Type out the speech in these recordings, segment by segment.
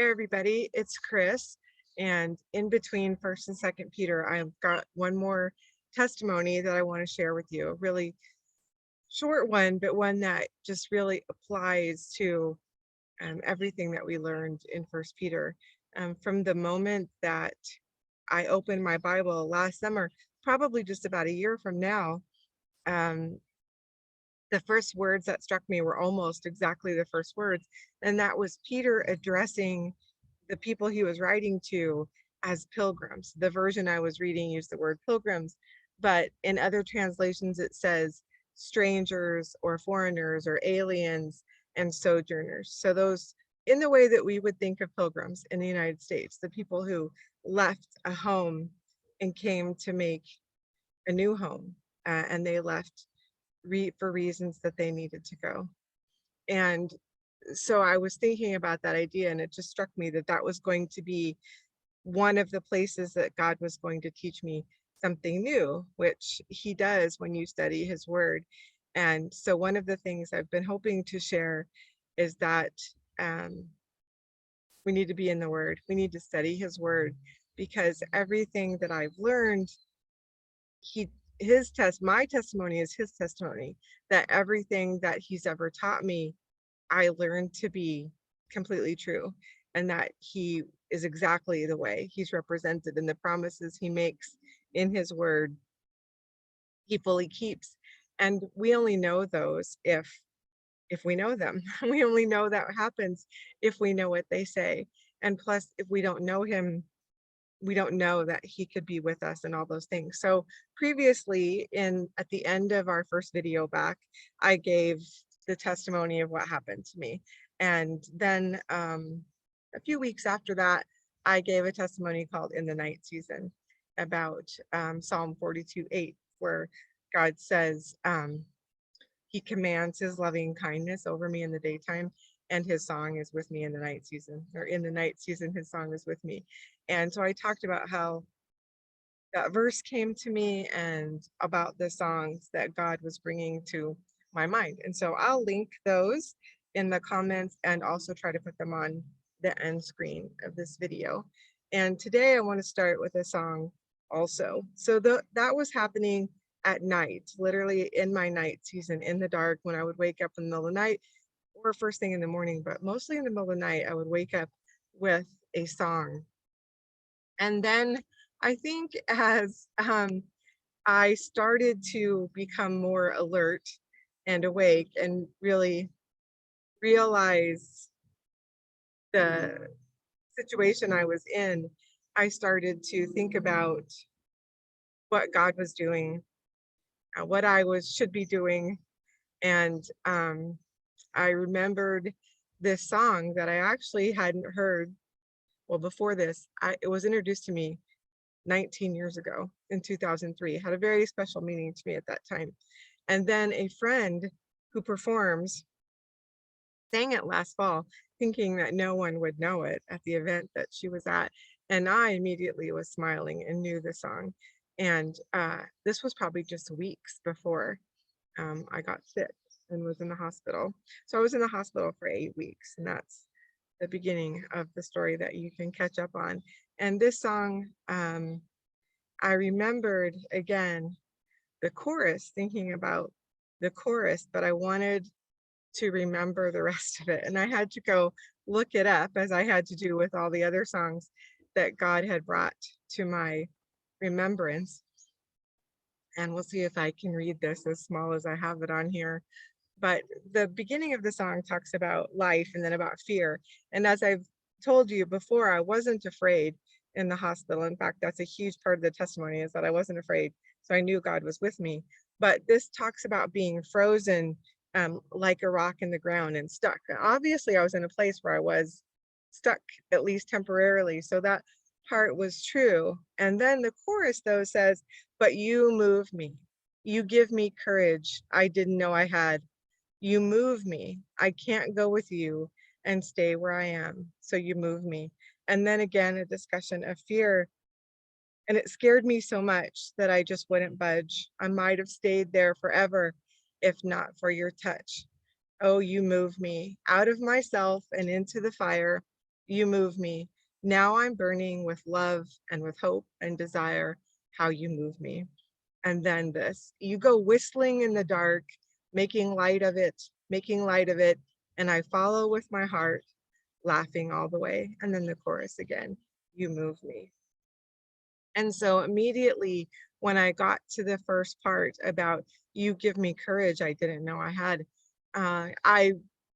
Hey everybody, it's Chris, and in between First and Second Peter, I've got one more testimony that I want to share with you. A really short one, but one that just really applies to everything that we learned in First Peter. From the moment that I opened my Bible last summer, probably just about a year from now, um, the first words that struck me were almost exactly the first words, and that was Peter addressing the people he was writing to as pilgrims. The version I was reading used the word pilgrims, but in other translations it says strangers or foreigners or aliens and sojourners. So those, in the way that we would think of pilgrims in the United States, the people who left a home and came to make a new home, and they left for reasons that they needed to go. And so I was thinking about that idea, and it just struck me that that was going to be one of the places that God was going to teach me something new, which he does when you study his word. And so one of the things I've been hoping to share is that um, we need to be in the word. We need to study his word, because everything that I've learned, my testimony is his testimony, that everything that he's ever taught me I learned to be completely true, and that he is exactly the way he's represented, in the promises he makes in his word, he fully keeps. And we only know those if we know them. We only know that happens if we know what they say. And plus, if we don't know him, we don't know that he could be with us and all those things. So previously, at the end of our first video back, I gave the testimony of what happened to me. And then a few weeks after that, I gave a testimony called In the Night Season about Psalm 42:8, where God says he commands his loving kindness over me in the daytime, and his song is with me in the night season, or in the night season, his song is with me. And so I talked about how that verse came to me and about the songs that God was bringing to my mind. And so I'll link those in the comments and also try to put them on the end screen of this video. And today I want to start with a song also. So that was happening at night, literally in my night season, in the dark, when I would wake up in the middle of the night or first thing in the morning, but mostly in the middle of the night, I would wake up with a song. And then I think as I started to become more alert and awake and really realize the situation I was in, I started to think about what God was doing, what should be doing. And I remembered this song that I actually hadn't heard. Well, before this, it was introduced to me 19 years ago in 2003. It had a very special meaning to me at that time. And then a friend who performs sang it last fall, thinking that no one would know it at the event that she was at. And I immediately was smiling and knew the song. And this was probably just weeks before I got sick and was in the hospital. So I was in the hospital for 8 weeks, and that's the beginning of the story that you can catch up on. And this song, I remembered again the chorus, thinking about the chorus, but I wanted to remember the rest of it. And I had to go look it up, as I had to do with all the other songs that God had brought to my remembrance. And we'll see if I can read this as small as I have it on here. But the beginning of the song talks about life and then about fear. And as I've told you before, I wasn't afraid in the hospital. In fact, that's a huge part of the testimony, is that I wasn't afraid. So I knew God was with me. But this talks about being frozen like a rock in the ground and stuck. Obviously, I was in a place where I was stuck, at least temporarily. So that part was true. And then the chorus, though, says, "But you move me. You give me courage I didn't know I had. You move me. I can't go with you and stay where I am. So you move me." And then again, a discussion of fear. And it scared me so much that I just wouldn't budge. I might have stayed there forever if not for your touch. Oh, you move me out of myself and into the fire. You move me. Now I'm burning with love and with hope and desire, how you move me. And then this, you go whistling in the dark, making light of it, making light of it. And I follow with my heart, laughing all the way. And then the chorus again, you move me. And so immediately when I got to the first part about you give me courage I didn't know I had, I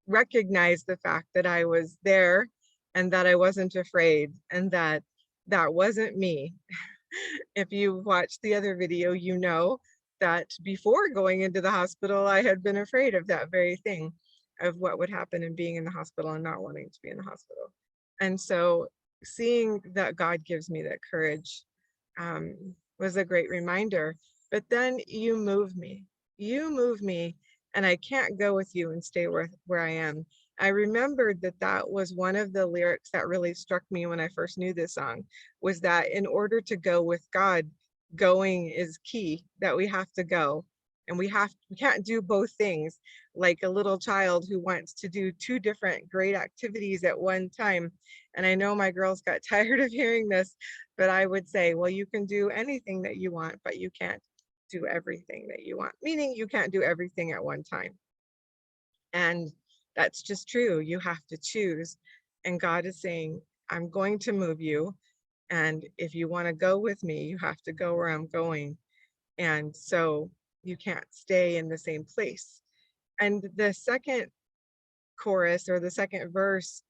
recognized the fact that I was there and that I wasn't afraid and that that wasn't me. If you watched the other video, you know that before going into the hospital, I had been afraid of that very thing, of what would happen in being in the hospital and not wanting to be in the hospital. And so seeing that God gives me that courage was a great reminder. But then you move me. You move me, and I can't go with you and stay where I am. I remembered that that was one of the lyrics that really struck me when I first knew this song, was that in order to go with God, going is key, that we have to go. And we can't do both things, like a little child who wants to do two different great activities at one time. And I know my girls got tired of hearing this, but I would say, well, you can do anything that you want, but you can't do everything that you want, meaning you can't do everything at one time. And that's just true. You have to choose. And God is saying, I'm going to move you. And if you want to go with me, you have to go where I'm going. And so you can't stay in the same place. And the second chorus, or the second verse,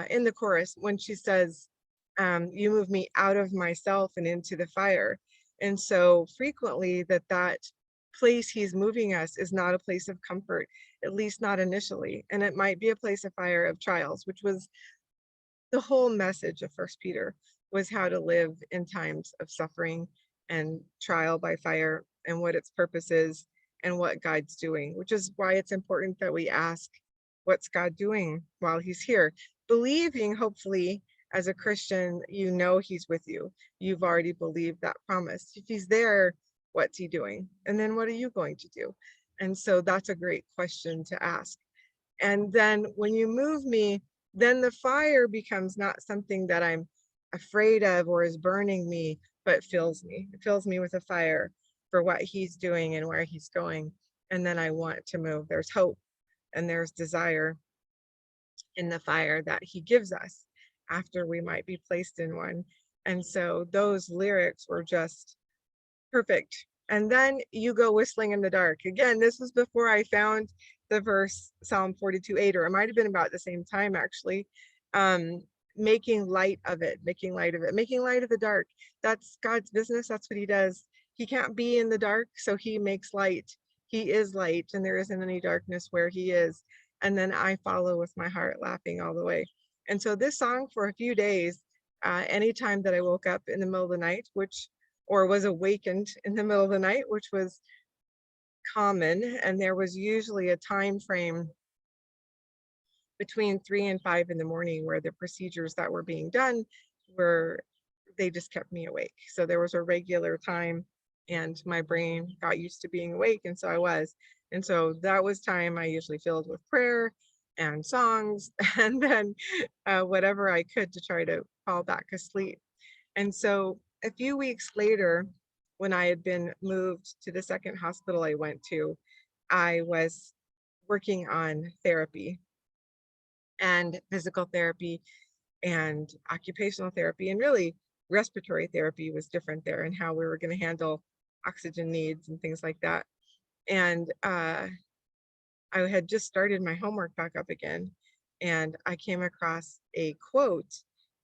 in the chorus, when she says, you move me out of myself and into the fire. And so frequently that place he's moving us is not a place of comfort, at least not initially. And it might be a place of fire, of trials, which was the whole message of First Peter, was how to live in times of suffering and trial by fire, and what its purpose is and what God's doing, which is why it's important that we ask, what's God doing while he's here? Believing, hopefully, as a Christian, you know he's with you. You've already believed that promise. If he's there, what's he doing? And then what are you going to do? And so that's a great question to ask. And then when you move me, then the fire becomes not something that I'm afraid of or is burning me, but fills me. It fills me with a fire for what he's doing and where he's going. And then I want to move. There's hope and there's desire in the fire that he gives us after we might be placed in one. And so those lyrics were just perfect. And then you go whistling in the dark. Again, this was before I found the verse Psalm 42:8, or it might have been about the same time actually. Making light of it, making light of it, making light of the dark. That's God's business. That's what he does. He can't be in the dark, so he makes light. He is light, and there isn't any darkness where he is. And then I follow with my heart, laughing all the way. And so this song, for a few days, anytime that I woke up in the middle of the night, or was awakened in the middle of the night, which was common, and there was usually a time frame between 3 and 5 in the morning where the procedures that were being done were, they just kept me awake. So there was a regular time and my brain got used to being awake, and so I was. And so that was time I usually filled with prayer and songs and then whatever I could to try to fall back asleep. And so a few weeks later, when I had been moved to the second hospital I went to, I was working on therapy, and physical therapy and occupational therapy, and really respiratory therapy was different there, and how we were going to handle oxygen needs and things like that. And I had just started my homework back up again, and I came across a quote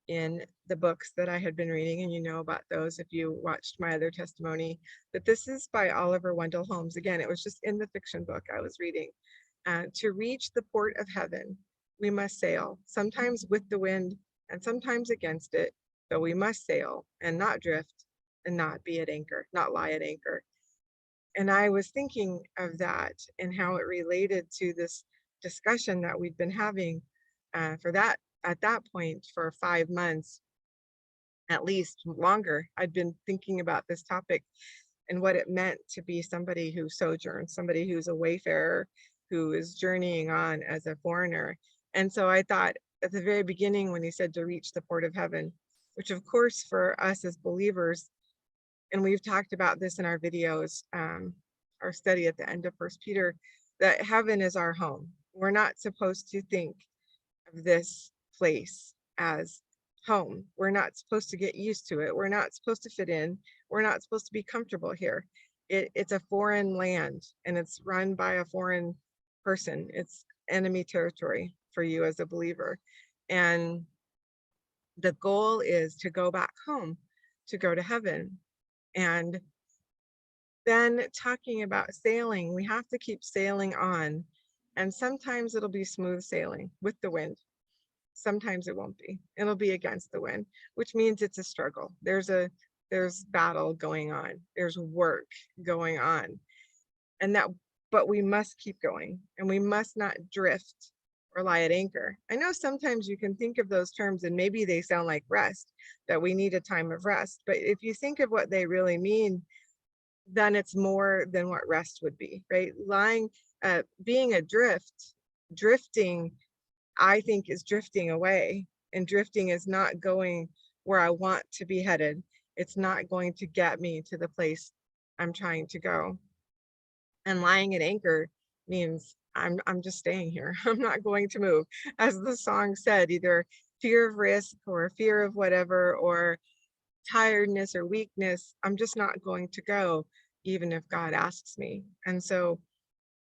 in the books that I had been reading, and you know about those if you watched my other testimony, but this is by Oliver Wendell Holmes. Again, it was just in the fiction book I was reading. To reach the port of heaven, we must sail, sometimes with the wind and sometimes against it, but we must sail and not drift and not be at anchor, not lie at anchor. And I was thinking of that and how it related to this discussion that we've been having for that, at that point, for 5 months, at least longer. I'd been thinking about this topic and what it meant to be somebody who sojourns, somebody who's a wayfarer, who is journeying on as a foreigner. And so I thought, at the very beginning when he said to reach the port of heaven, which of course for us as believers, and we've talked about this in our videos, our study at the end of First Peter, that heaven is our home. We're not supposed to think of this place as home. We're not supposed to get used to it. We're not supposed to fit in. We're not supposed to be comfortable here. It's a foreign land and it's run by a foreign person. It's enemy territory for you as a believer. And the goal is to go back home, to go to heaven. And then talking about sailing, we have to keep sailing on. And sometimes it'll be smooth sailing with the wind. Sometimes it won't be. It'll be against the wind, which means it's a struggle. There's battle going on. There's work going on. And that, but we must keep going and we must not drift or lie at anchor. I know sometimes you can think of those terms and maybe they sound like rest, that we need a time of rest. But if you think of what they really mean, then it's more than what rest would be, right? Being adrift, drifting, I think is drifting away, and drifting is not going where I want to be headed. It's not going to get me to the place I'm trying to go. And lying at anchor means I'm just staying here. I'm not going to move. As the song said, either fear of risk or fear of whatever, or tiredness or weakness, I'm just not going to go, even if God asks me. And so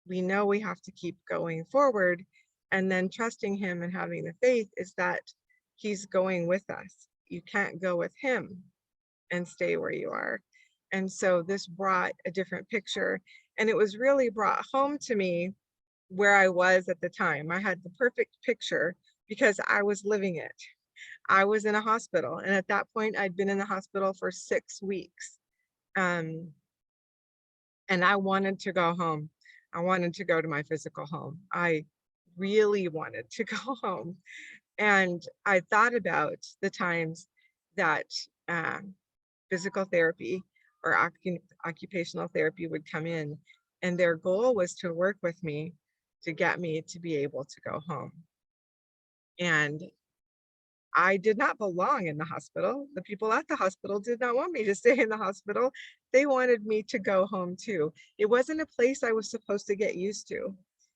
we know we have to keep going forward, and then trusting him and having the faith is that he's going with us. You can't go with him and stay where you are. And so this brought a different picture, and it was really brought home to me where I was at the time. I had the perfect picture because I was living it. I was in a hospital, and at that point I'd been in the hospital for 6 weeks. And I wanted to go home. I wanted to go to my physical home. I really wanted to go home. And I thought about the times that physical therapy or occupational therapy would come in, and their goal was to work with me to get me to be able to go home. And I did not belong in the hospital. The people at the hospital did not want me to stay in the hospital. They wanted me to go home too. It wasn't a place I was supposed to get used to.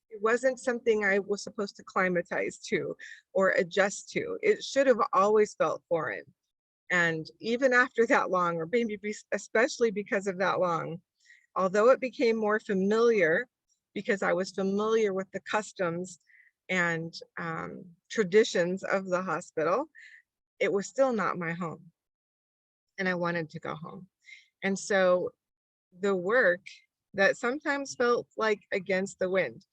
It wasn't something I was supposed to climatize to or adjust to. It should have always felt foreign. And even after that long, or maybe especially because of that long, although it became more familiar because I was familiar with the customs and traditions of the hospital, it was still not my home. And I wanted to go home. And so the work that sometimes felt like against the wind,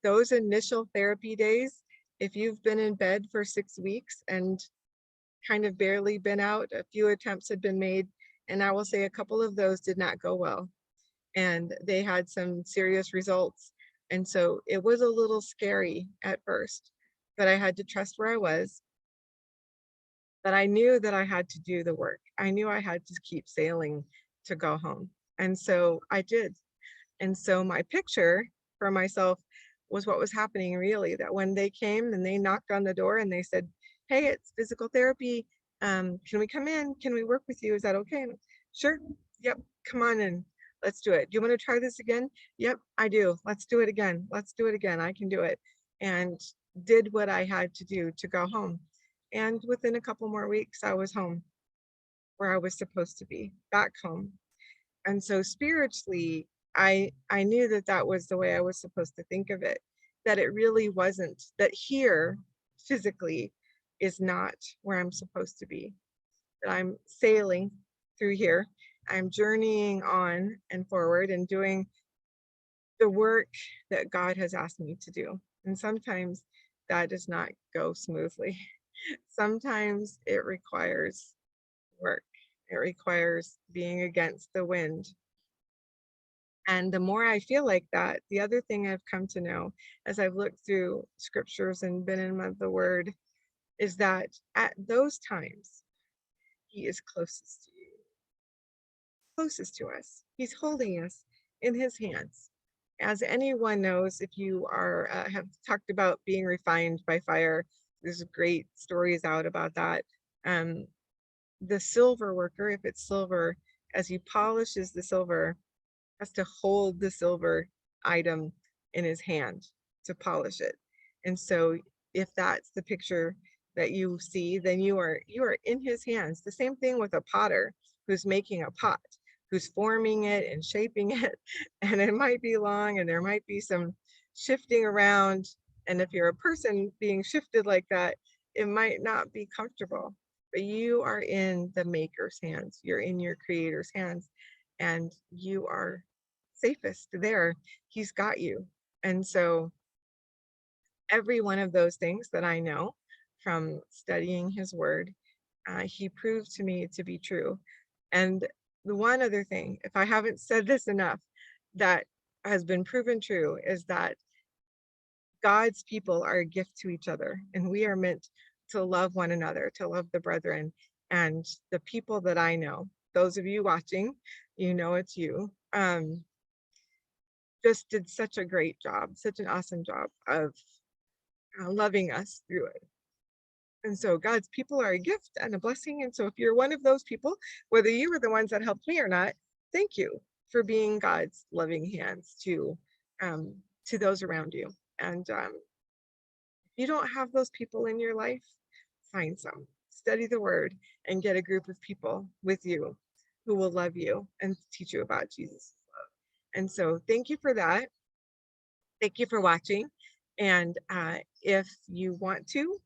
those initial therapy days, if you've been in bed for 6 weeks and kind of barely been out, a few attempts had been made, and I will say a couple of those did not go well. And they had some serious results. And so it was a little scary at first, but I had to trust where I was. But I knew that I had to do the work. I knew I had to keep sailing to go home. And so I did. And so my picture for myself was what was happening really, that when they came and they knocked on the door and they said, hey, it's physical therapy. Can we come in? Can we work with you? Is that okay? And, sure. Yep. Come on in. Let's do it. Do you want to try this again? Yep, I do. Let's do it again. Let's do it again. I can do it. And did what I had to do to go home. And within a couple more weeks, I was home where I was supposed to be, back home. And so spiritually, I knew that that was the way I was supposed to think of it, that it really wasn't, that here physically is not where I'm supposed to be, that I'm sailing through here. I'm journeying on and forward and doing the work that God has asked me to do. And sometimes that does not go smoothly. Sometimes it requires work. It requires being against the wind. And the more I feel like that, the other thing I've come to know as I've looked through scriptures and been in the word is that at those times, he is closest to you, closest to us. He's holding us in his hands. As anyone knows, if you are have talked about being refined by fire, there's great stories out about that. Um, the silver worker, if it's silver, as he polishes the silver, has to hold the silver item in his hand to polish it. And so if that's the picture that you see, then you are in his hands. The same thing with a potter who's making a pot, who's forming it and shaping it. And it might be long and there might be some shifting around. And if you're a person being shifted like that, it might not be comfortable. But you are in the maker's hands. You're in your creator's hands and you are safest there. He's got you. And so every one of those things that I know from studying his word, he proved to me to be true. And the one other thing, if I haven't said this enough, that has been proven true is that God's people are a gift to each other, and we are meant to love one another, to love the brethren. And the people that I know, those of you watching, you know it's you. Just did such a great job, such an awesome job of loving us through it. And so God's people are a gift and a blessing. And so if you're one of those people, whether you were the ones that helped me or not, thank you for being God's loving hands to those around you. And if you don't have those people in your life, find some. Study the word and get a group of people with you who will love you and teach you about Jesus' love. And so thank you for that. Thank you for watching. And if you want to,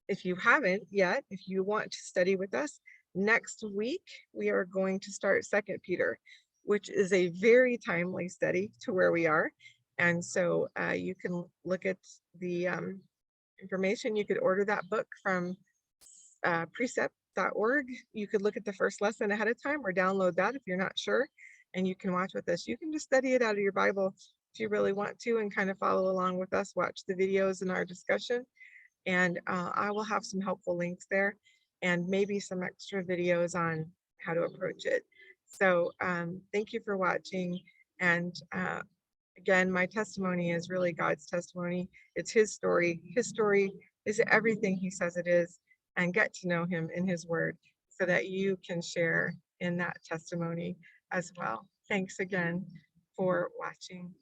if you haven't yet, if you want to study with us, next week we are going to start Second Peter, which is a very timely study to where we are. And so you can look at the information. You could order that book from precept.org. You could look at the first lesson ahead of time or download that if you're not sure, and you can watch with us. You can just study it out of your Bible if you really want to and kind of follow along with us, watch the videos in our discussion. And I will have some helpful links there and maybe some extra videos on how to approach it. So thank you for watching. And again, my testimony is really God's testimony. It's his story. His story is everything he says it is, and get to know him in his word so that you can share in that testimony as well. Thanks again for watching.